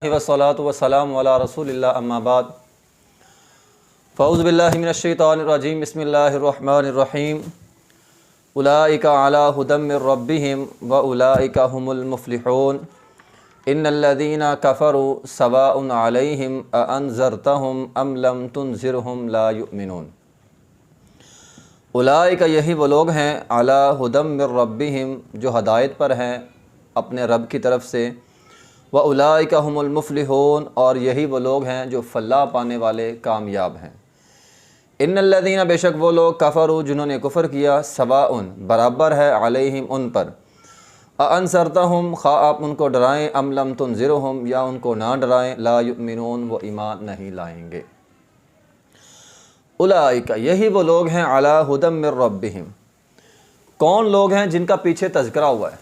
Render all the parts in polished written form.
वस्सलातु वस्सलामु अला रसूलिल्लाह अम्मा बाद फ़अऊज़ु बिल्लाहि मिनश्शैतानिर्रजीम बिस्मिल्लाहिर्रहमानिर्रहीम उलाइका अला हुदम मिर रब्बिहिम व उलाइका हुमुल मुफ़्लिहून इन्नल्लज़ीना कफ़रू सवाउन अलैहिम अअन्ज़रतहुम अम लम तुनज़िरहुम ला युमिनून। उलाइका यही वो लोग हैं अला हुदम मिर रब्बिहिम जो हदायत पर हैं अपने रब की तरफ से, व उलाइका हुमुल मुफ़्लिहून और यही वो लोग हैं जो फलाह पाने वाले कामयाब हैं। इन्नल्लज़ीना बेशक वो लोग कफ़रू जिन्होंने कुफ़र किया, सवाउन बराबर है अलैहिम उन पर, अअन्ज़रतहुम खा आप उनको डराएं, अम लम तुनज़िरहुम या उनको ना डराएं, ला युमिनून वो ईमान नहीं लाएंगे। उलाइका यही वो लोग हैं अला हुदम मिर रब्बिहिम। कौन लोग हैं जिनका पीछे तज़किरा हुआ है?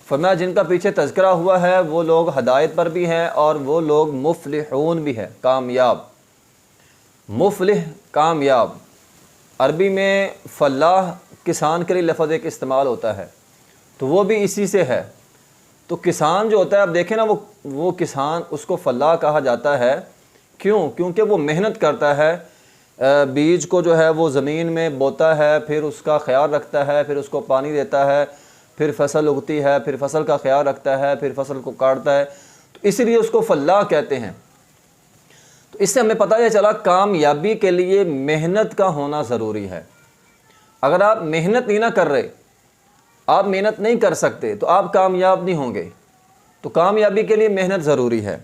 फरमाया जिनका पीछे तज़किरा हुआ है वो लोग हदायत पर भी हैं और वो लोग मुफ़्लिहून भी हैं, कामयाब। मुफ़्लिह कामयाब, अरबी में फलाह किसान के लिए लफ़ज़ एक इस्तेमाल होता है, तो वो भी इसी से है। तो किसान जो होता है, आप देखें ना, वो किसान उसको फलाह कहा जाता है। क्यों? क्योंकि वो मेहनत करता है, बीज को जो है वो ज़मीन में बोता है, फिर उसका ख्याल रखता है, फिर उसको पानी देता है, फिर फसल उगती है, फिर फसल का ख्याल रखता है, फिर फसल को काटता है, तो इसीलिए उसको फलाह कहते हैं। तो इससे हमें पता ये चला कामयाबी के लिए मेहनत का होना ज़रूरी है। अगर आप मेहनत नहीं ना कर रहे, आप मेहनत नहीं कर सकते, तो आप कामयाब नहीं होंगे। तो कामयाबी के लिए मेहनत ज़रूरी है।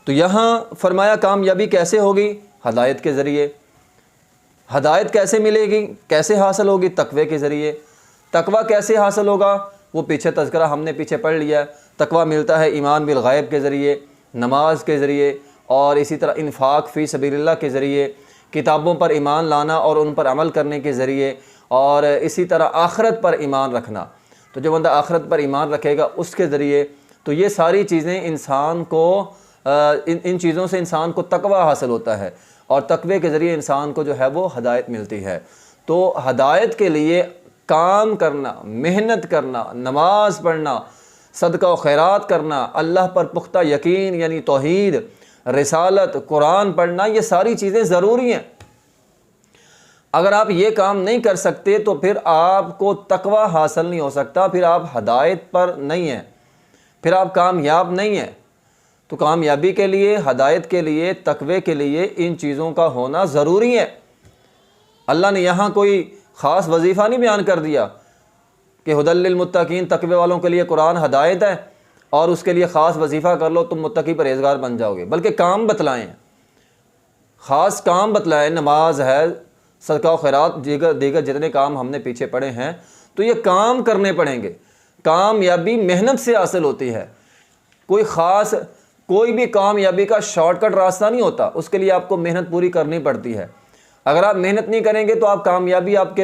तो यहाँ फरमाया कामयाबी कैसे होगी? हदायत के ज़रिए। हदायत कैसे मिलेगी, कैसे हासिल होगी? तक़वे के ज़रिए। तक़वा कैसे हासिल होगा? वो पीछे तज़किरा हमने पीछे पढ़ लिया। तक़वा मिलता है ईमान बिल ग़ैब के ज़रिए, नमाज के ज़रिए, और इसी तरह इन्फ़ाक़ फ़ी सबीलिल्लाह के ज़रिए, किताबों पर ईमान लाना और उन पर अमल करने के ज़रिए, और इसी तरह आखिरत पर ईमान रखना। तो जो बंदा आखिरत पर ईमान रखेगा उसके ज़रिए, तो ये सारी चीज़ें इंसान को इन चीज़ों से इंसान को तक़वा हासिल होता है, और तक़वे के ज़रिए इंसान को जो है वो हदायत मिलती है। तो हदायत के लिए काम करना, मेहनत करना, नमाज पढ़ना, सदका व खैरात करना, अल्लाह पर पुख्ता यकीन यानी तौहीद, रिसालत, कुरान पढ़ना, ये सारी चीज़ें ज़रूरी हैं। अगर आप ये काम नहीं कर सकते तो फिर आपको तक़वा हासिल नहीं हो सकता, फिर आप हदायत पर नहीं हैं, फिर आप कामयाब नहीं हैं। तो कामयाबी के लिए, हदायत के लिए, तक़वे के लिए इन चीज़ों का होना ज़रूरी है। अल्लाह ने यहाँ कोई ख़ास वजीफ़ा नहीं बयान कर दिया कि हुदल लिल मुत्तकीन, तक़वे वालों के लिए कुरान हदायत है और उसके लिए ख़ास वजीफ़ा कर लो तुम मुत्तकी परहेज़गार बन जाओगे, बल्कि काम बतलाएँ, ख़ास काम बतलाएँ। नमाज है, सदका व खैरात, दीगर जितने काम हमने पीछे पढ़े हैं, तो ये काम करने पड़ेंगे। कामयाबी मेहनत से हासिल होती है। कोई भी कामयाबी का शॉर्टकट रास्ता नहीं होता, उसके लिए आपको मेहनत पूरी करनी पड़ती है। अगर आप मेहनत नहीं करेंगे तो आप कामयाबी आपके